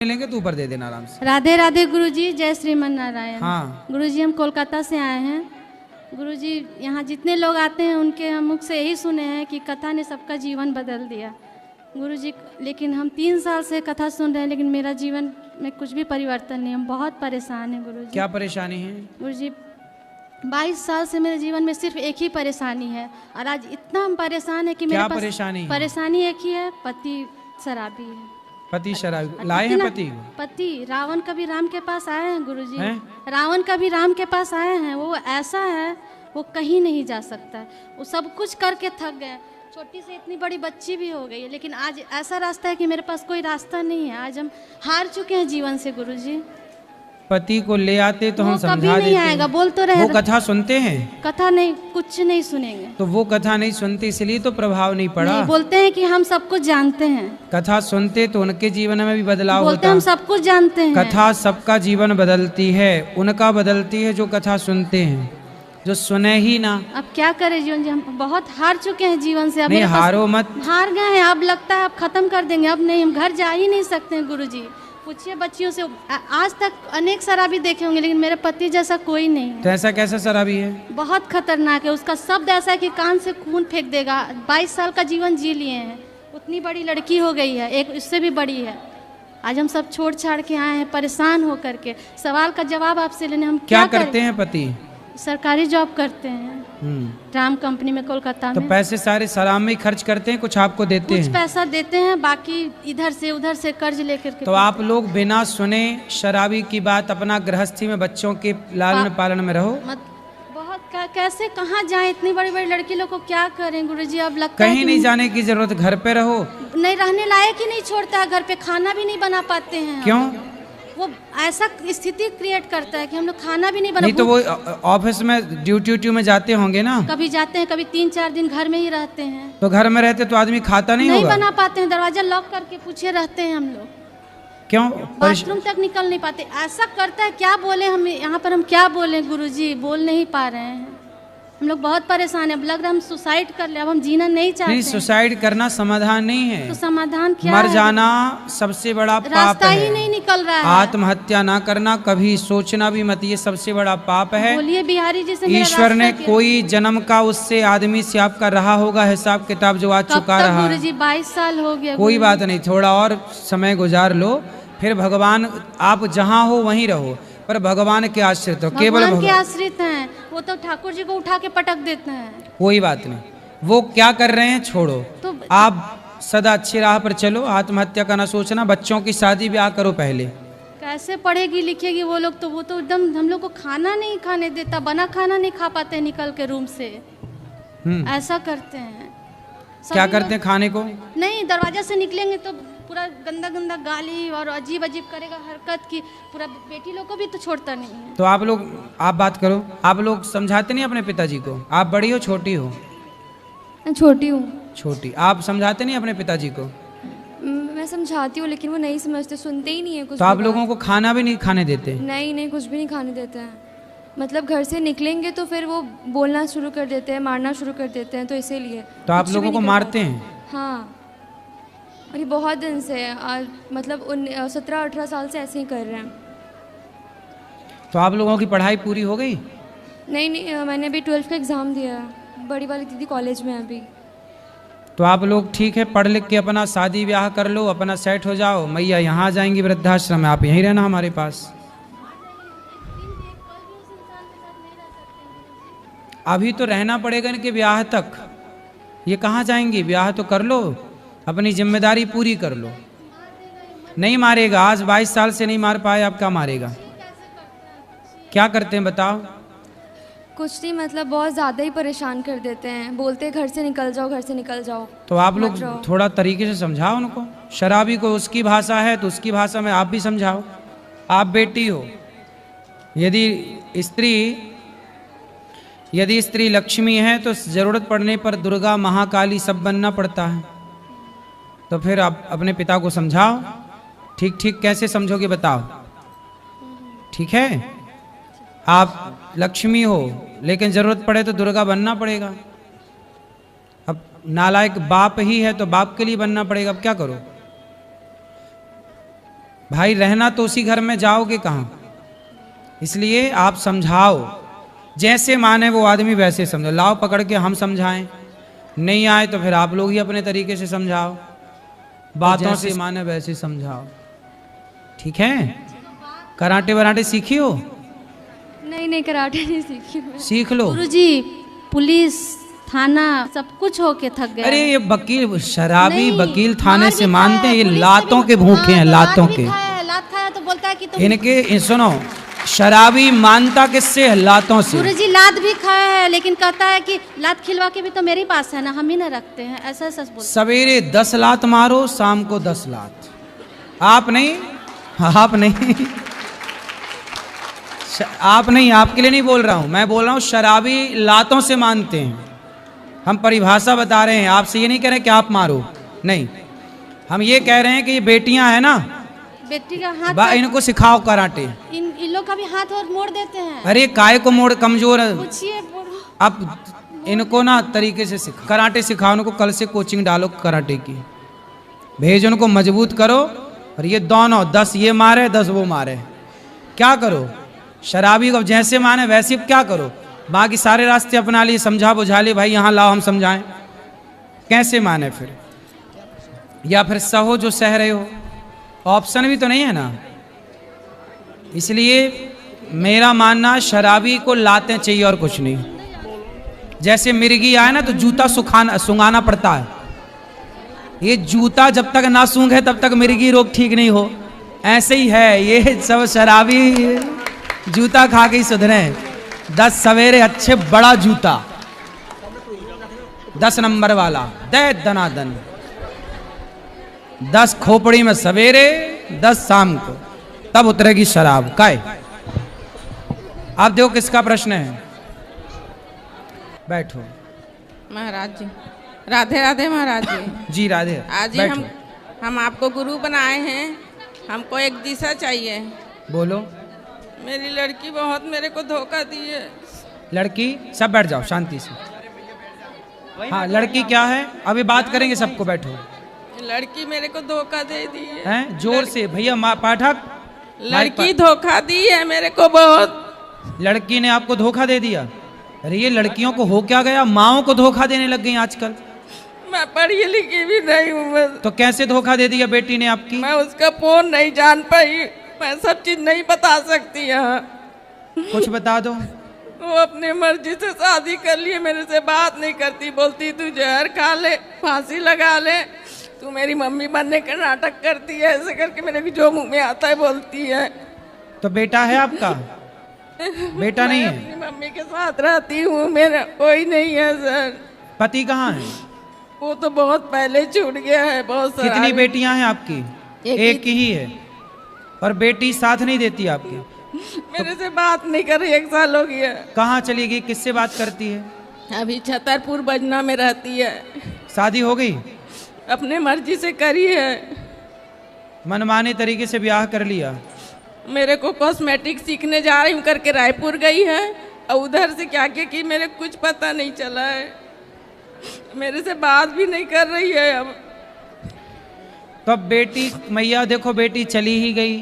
लेंगे तो ऊपर दे देना आराम से। राधे राधे गुरुजी, जय श्रीमन नारायण। हाँ गुरुजी, हम कोलकाता से आए हैं। गुरुजी, यहाँ जितने लोग आते हैं उनके हम मुख से यही सुने हैं कि कथा ने सबका जीवन बदल दिया। गुरुजी, लेकिन हम 3 साल से कथा सुन रहे हैं, लेकिन मेरा जीवन में कुछ भी परिवर्तन नहीं। हम बहुत परेशान हैं गुरुजी। क्या परेशानी है? गुरुजी, 22 साल से मेरे जीवन में सिर्फ एक ही परेशानी है, और आज इतना हम परेशान है कि मेरे पास परेशानी एक ही है, पति शराबी है। पति शराबी? लाए हैं पति रावण कभी राम के पास आए हैं गुरुजी। रावण कभी राम के पास आए हैं। वो ऐसा है, वो कहीं नहीं जा सकता। वो सब कुछ करके थक गए। छोटी से इतनी बड़ी बच्ची भी हो गई है, लेकिन आज ऐसा रास्ता है कि मेरे पास कोई रास्ता नहीं है। आज हम हार चुके हैं जीवन से गुरुजी। पति को ले आते तो हम समझा देते। कभी नहीं आएगा, बोल तो रहे। वो कथा सुनते हैं? कथा नहीं, कुछ नहीं सुनेंगे। तो वो कथा नहीं सुनते, इसलिए तो प्रभाव नहीं पड़ा। नहीं, बोलते हैं कि हम सब कुछ जानते हैं। कथा सुनते तो उनके जीवन में भी बदलाव होता। हम सब कुछ जानते हैं। कथा सबका जीवन बदलती है, उनका बदलती है जो कथा सुनते हैं, जो सुने ही ना। अब क्या करें जीवन जी, हम बहुत हार चुके हैं जीवन से। अब नहीं, हारो मत। हार गए हैं, अब लगता है अब खत्म कर देंगे। अब नहीं, हम घर जा ही नहीं सकते हैं गुरुजी। पूछिए बच्चियों से, आज तक अनेक शराबी देखे होंगे, लेकिन मेरे पति जैसा कोई नहीं। तो ऐसा कैसा शराबी है? बहुत खतरनाक है। उसका शब्द ऐसा है कि कान से खून फेंक देगा। 22 साल का जीवन जी लिए हैं। उतनी बड़ी लड़की हो गई है, एक इससे भी बड़ी है। आज हम सब छोड़ छाड़ के आए हैं, परेशान होकर के। सवाल का जवाब आपसे लेने हम क्या करते हैं? पति सरकारी जॉब करते हैं, राम कंपनी में, कोलकाता में। तो पैसे सारे शराब में खर्च करते हैं, कुछ आपको देते हैं? कुछ पैसा देते हैं, बाकी इधर से उधर से कर्ज लेकर के। तो आप लोग बिना सुने शराबी की बात अपना गृहस्थी में बच्चों के लालन पालन में रहो। बहुत कैसे कहाँ जाए? इतनी बड़ी बड़ी लड़की लोग को क्या करें गुरुजी? अब लगता है कहीं नहीं जाने की जरूरत, घर पे रहो। नहीं, रहने लायक ही नहीं छोड़ता है। घर पे खाना भी नहीं बना पाते हैं। क्यों? वो ऐसा स्थिति क्रिएट करता है कि हम लोग खाना भी नहीं बना। नहीं तो वो ऑफिस में ड्यूटी में जाते होंगे ना? कभी जाते हैं, कभी 3-4 दिन घर में ही रहते हैं। तो घर में रहते तो आदमी खाता नहीं होगा? बना पाते हैं, दरवाजा लॉक करके पूछे रहते हैं हम लोग। क्यों? बाथरूम तक निकल नहीं पाते। ऐसा करता है, क्या बोले हम यहाँ पर? हम क्या बोले गुरुजी? बोल नहीं पा रहे हैं। हम लोग बहुत परेशान है। अब लग रहा है हम सुसाइड कर ले। अब हम जीना नहीं चाहते। नहीं, सुसाइड करना समाधान नहीं है। तो समाधान क्या मर है? जाना सबसे बड़ा पाप है। रास्ता ही नहीं निकल रहा है। आत्महत्या ना करना, कभी सोचना भी मत, ये सबसे बड़ा पाप है। बोलिए बिहारी जी से। ईश्वर ने कोई जन्म का उससे आदमी से आपका रहा होगा हिसाब किताब, जो आज चुका रहा। गुरुजी 22 साल हो गया। कोई बात नहीं, थोड़ा और समय गुजार लो, फिर भगवान, आप जहाँ हो वहीं रहो, पर भगवान के आश्रित हो। केवल भगवान के आश्रित हैं। वो तो ठाकुर जी को उठा के पटक देते हैं। कोई बात नहीं, वो क्या कर रहे हैं छोड़ो। तो आप सदा अच्छी राह पर चलो, आत्महत्या का ना सोचना। बच्चों की शादी ब्याह करो पहले। कैसे पढ़ेगी लिखेगी वो लोग? तो वो तो एकदम हम लोग को खाना नहीं खाने देता, बना खाना नहीं खा पाते निकल के रूम से। ऐसा करते हैं। क्या करते हैं? खाने को नहीं, दरवाजा से निकलेंगे तो पूरा गंदा गंदा गाली और अजीब अजीब करेगा हरकत की। पूरा बेटी लोग को भी तो छोड़ता नहीं है। तो आप लोग, आप बात करो। आप लोग समझाते नहीं अपने पिताजी को? आप बड़ी हो छोटी हो? छोटी हूँ। छोटी। आप समझाते नहीं अपने पिताजी को? मैं समझाती हूँ, लेकिन वो नहीं समझते, सुनते ही नहीं है कुछ। तो आप लोगों को खाना भी नहीं खाने देते? नहीं, कुछ भी नहीं खाने देते हैं। मतलब घर से निकलेंगे तो फिर वो बोलना शुरू कर देते हैं, मारना शुरू कर देते हैं, तो इसीलिए। तो आप लोगों को मारते हैं? हाँ, अरे बहुत दिन से, मतलब 17-18 साल से ऐसे ही कर रहे हैं। तो आप लोगों की पढ़ाई पूरी हो गई? नहीं, मैंने अभी 12th का एग्ज़ाम दिया है। बड़ी वाली दीदी कॉलेज में है अभी। तो आप लोग ठीक है, पढ़ लिख के अपना शादी ब्याह कर लो, अपना सेट हो जाओ। मैया यहाँ आ जाएंगी वृद्धाश्रम में, आप यहीं रहना हमारे पास। अभी तो रहना पड़ेगा इनके ब्याह तक। ये कहाँ जाएंगी? ब्याह तो कर लो, अपनी जिम्मेदारी पूरी कर लो। नहीं मारेगा, आज 22 साल से नहीं मार पाए, अब क्या मारेगा? क्या करते हैं बताओ? कुछ नहीं, मतलब बहुत ज़्यादा ही परेशान कर देते हैं। बोलते हैं घर से निकल जाओ, घर से निकल जाओ। तो आप लोग थोड़ा तरीके से समझाओ उनको। शराबी को उसकी भाषा है तो उसकी भाषा में आप भी समझाओ। आप बेटी हो। यदि स्त्री लक्ष्मी है तो जरूरत पड़ने पर दुर्गा, महाकाली सब बनना पड़ता है। तो फिर आप अपने पिता को समझाओ। ठीक ठीक कैसे समझोगे बताओ? ठीक है, आप लक्ष्मी हो, लेकिन जरूरत पड़े तो दुर्गा बनना पड़ेगा। अब नालायक बाप ही है तो बाप के लिए बनना पड़ेगा। अब क्या करो? भाई रहना तो उसी घर में, जाओगे कहाँ? इसलिए आप समझाओ, जैसे माने वो आदमी वैसे समझो। लाओ पकड़ के हम समझाएं, नहीं आए तो फिर आप लोग ही अपने तरीके से समझाओ, बातों से माने वैसे समझाओ, ठीक है? कराटे वराटे सीखी हो? नहीं कराटे नहीं सीखी हूँ। सीख लो। गुरुजी पुलिस थाना सब कुछ होके थक गए। अरे ये वकील शराबी नहीं, वकील थाने मार से भी मानते खाया हैं, ये है, पुलिस लातों से के भी- भूखे हैं, हाँ, तो लातों लात भी के। खाया है, लात खाया तो बोलता है कि तुम इनके सुनो, शराबी मानता किससे है? लातों से। गुरुजी लात भी खाया है, लेकिन कहता है कि लात खिलवा के भी तो मेरे पास है ना, हम ही ना रखते हैं, ऐसा ऐसा बोलता सवेरे 10 लात मारो, शाम को 10 लात। आप नहीं, आप नहीं, आप नहीं, आपके लिए नहीं बोल रहा हूं, मैं बोल रहा हूं शराबी लातों से मानते हैं। हम परिभाषा बता रहे हैं, आपसे ये नहीं कह रहे कि आप मारो, नहीं, हम ये कह रहे हैं कि ये बेटियां हैं ना, बेटी का हाथ इनको सिखाओ कराटे। इन लोग का भी हाथ और मोड़ देते हैं। अरे काय को मोड़, कमजोर है। पूछिए अब इनको ना तरीके से कराटे सिखाओ, उनको कल से कोचिंग डालो कराटे की, भेज उनको, मजबूत करो। और ये दोनों 10 ये मारे 10 वो मारे, क्या करो? शराबी को जैसे माने वैसे क्या करो? बाकी सारे रास्ते अपना लिए, समझा बुझा लिए, भाई यहाँ लाओ हम समझाएं, कैसे माने फिर? या फिर सहो जो सह रहे हो, ऑप्शन भी तो नहीं है ना। इसलिए मेरा मानना शराबी को लाते चाहिए और कुछ नहीं। जैसे मिर्गी आए ना तो जूता सुंघाना पड़ता है, ये जूता जब तक ना सूंघे तब तक मिर्गी रोग ठीक नहीं हो, ऐसे ही है ये सब शराबी, जूता खा के ही सुधरे। 10 सवेरे अच्छे बड़ा जूता 10 नंबर वाला दे दनादन, 10 खोपड़ी में सवेरे 10 शाम को, तब उतरेगी शराब। काय आप देखो किसका प्रश्न है, बैठो। महाराज जी, राधे राधे महाराज जी। जी राधे। आज ही हम आपको गुरु बनाए हैं, हमको एक दिशा चाहिए। बोलो। मेरी लड़की बहुत मेरे को धोखा दी है। लड़की, सब बैठ जाओ शांति से। हाँ लड़की क्या है, अभी बात करेंगे सबको, बैठो। लड़की मेरे को धोखा दे दी है। हैं? जोर से भैया, पाठक। लड़की धोखा दी है मेरे को बहुत। लड़की ने आपको धोखा दे दिया? अरे ये लड़कियों को हो क्या गया, माओ को धोखा देने लग गई आजकल। मैं पढ़ी लिखी भी नहीं हूँ। तो कैसे धोखा दे दिया बेटी ने आपकी? मैं उसका फोन नहीं जान पाई, मैं सब चीज नहीं बता सकती यहाँ। कुछ बता दो। वो अपनी मर्जी से शादी कर लिए, मेरे से बात नहीं करती, बोलती तू जहर खा ले, फांसी लगा ले, तू मेरी मम्मी बनने का नाटक करती है, ऐसे करके मेरे को जो मुंह में आता है बोलती है। तो बेटा है आपका? बेटा नहीं है? अपनी मम्मी के साथ रहती हूँ, मेरा कोई नहीं है सर। पति कहाँ है? वो तो बहुत पहले छूट गया है। बहुत सारा। कितनी बेटियां हैं आपकी? एक ही है। और बेटी साथ नहीं देती आपकी? मेरे से बात नहीं कर रही, 1 साल हो गया। कहाँ चली गई, किससे बात करती है? अभी छतरपुर बजना में रहती है। शादी हो गई? अपने मर्जी से करी है। मनमाने तरीके से ब्याह कर लिया? मेरे को कॉस्मेटिक सीखने जा रही हूँ करके रायपुर गई है, और उधर से क्या क्या की मेरे कुछ पता नहीं चला है। मेरे से बात भी नहीं कर रही है अब। तो अब बेटी, मैया देखो बेटी चली ही गई,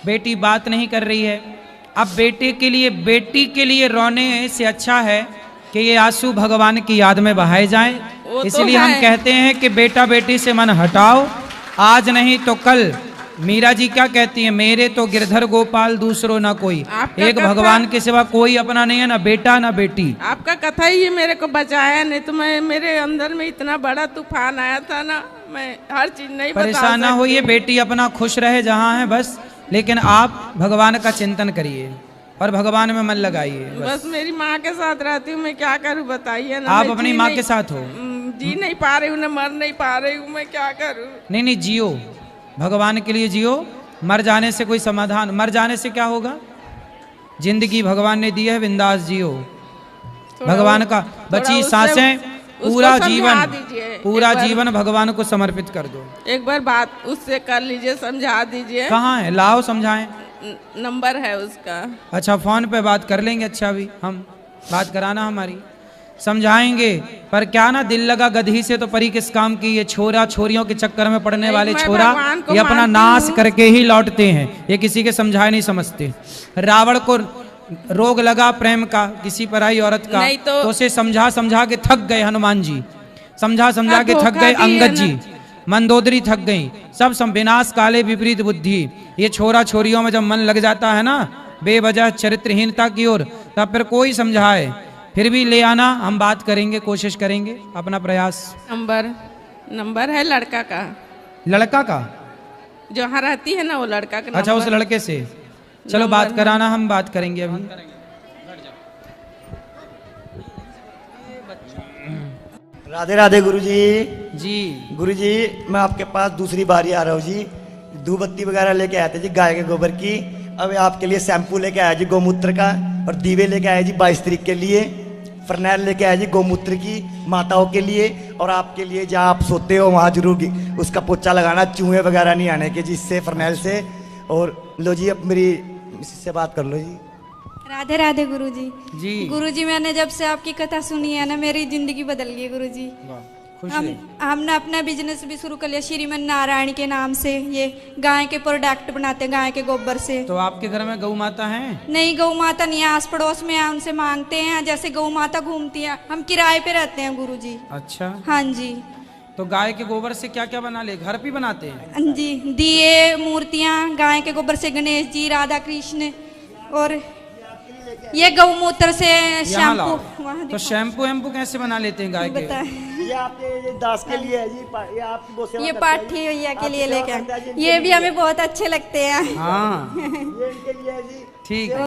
बेटी बात नहीं कर रही है। अब बेटी के लिए रोने से अच्छा है कि ये आंसू भगवान की याद में बहाए जाएं। इसलिए हम कहते हैं कि बेटा बेटी से मन हटाओ, आज नहीं तो कल। मीरा जी क्या कहती है, मेरे तो गिरधर गोपाल दूसरो ना कोई, एक भगवान के सिवा कोई अपना नहीं है, ना बेटा ना बेटी। आपका कथा ही मेरे को बचाया, नहीं तो मैं, मेरे अंदर में इतना बड़ा तूफान आया था ना, मैं हर चीज नहीं बता सकती। परेशान ना होइए, बेटी अपना खुश रहे जहाँ है बस, लेकिन आप भगवान का चिंतन करिए और भगवान में मन लगाइए। बस मेरी माँ के साथ रहती हूँ, मैं क्या करूँ बताइए ना। आप अपनी माँ के साथ हो? जी नहीं पा रही हूँ, मर नहीं पा रही हूँ, मैं क्या करूँ। नहीं जियो, भगवान के लिए जियो। मर जाने से कोई समाधान, मर जाने से क्या होगा? जिंदगी भगवान ने दी है, बिंदास जियो। भगवान का बची सांसें, पूरा जीवन भगवान को समर्पित कर दो। एक बार बात उससे कर लीजिए, समझा दीजिए। कहाँ है, लाओ समझाएं। नंबर है उसका। अच्छा फोन पे बात कर लेंगे। अच्छा अभी हम बात कराना हमारी। समझाएंगे, पर क्या ना दिल लगा गधी से तो परी किस काम की। ये छोरा छोरियों के चक्कर में पड़ने वाले मैं छोरा भगवान को ये अपना मानती नाश हूँ। करके ही लौटते हैं, ये किसी के समझाए नहीं समझते। रावण को रोग लगा प्रेम का किसी पराई औरत का, नहीं तो उसे समझा समझा के थक गए हनुमान जी, समझा समझा के थक धोखा गए दिए अंगद ना। जी, मंदोदरी थक गई, सब विनाश काले विपरीत बुद्धि। ये छोरा छोरियों में जब मन लग जाता है ना बेवजह चरित्रहीनता की ओर, तब फिर कोई समझाए फिर भी ले आना, हम बात करेंगे, कोशिश करेंगे अपना प्रयास। नंबर है लड़का का, लड़का का? जो यहाँ रहती है ना वो लड़का का अच्छा, उस नंबर। लड़के से चलो नंबर बात है। कराना, हम बात करेंगे अभी। राधे राधे गुरुजी। जी गुरुजी मैं आपके पास दूसरी बारी आ रहा हूँ जी। धूपबत्ती वगैरह लेके आए थे जी गाय के गोबर की। अब आपके लिए शैम्पू लेके आया जी गौमूत्र का, और दीवे लेके आया जी 22 तारीख के लिए। फरनैल लेके आया जी गौमूत्र की माताओं के लिए, और आपके लिए जहाँ आप सोते हो वहाँ जरूर उसका पोछा लगाना, चूहे वगैरह नहीं आने के जी इससे, फरनैल से। और लो जी अब मेरी इससे बात कर लो जी। राधे राधे गुरुजी। जी गुरुजी मैंने जब से आपकी कथा सुनी है ना मेरी जिंदगी बदल गई गुरुजी। वाह, खुश हम रहे। हमने अपना बिजनेस भी शुरू कर लिया श्रीमन नारायण के नाम से। ये गाय के प्रोडक्ट बनाते हैं गाय के गोबर से। तो आपके घर में गौ माता है? नहीं, गौ माता नहीं है, आस पड़ोस में है, उनसे मांगते हैं। जैसे गौ माता घूमती है, हम किराए पे रहते हैं गुरुजी। अच्छा, हाँ जी। तो गाय के गोबर से क्या क्या बना ले, घर पे बनाते हैं? हाँ जी, दिए मूर्तियाँ गाय के गोबर से, गणेश जी, राधा कृष्ण, और ये गौमूत्र से यहाँ लाओ। शैम्पू। वहाँ तो दिखाओ। शैम्पू वैम्पू कैसे बना लेते हैं गाय के? बताएं। ये आपके ये दास के लिए है जी, ये आपकी बहुत सेवा ये करते हैं पाठी जी। भैया के आपकी लिए सेवा लेके करता है जी, आए। इनके ये भी लिए। हमें बहुत अच्छे लगते हैं। हाँ ये इनके लिए है जी। ठीक है।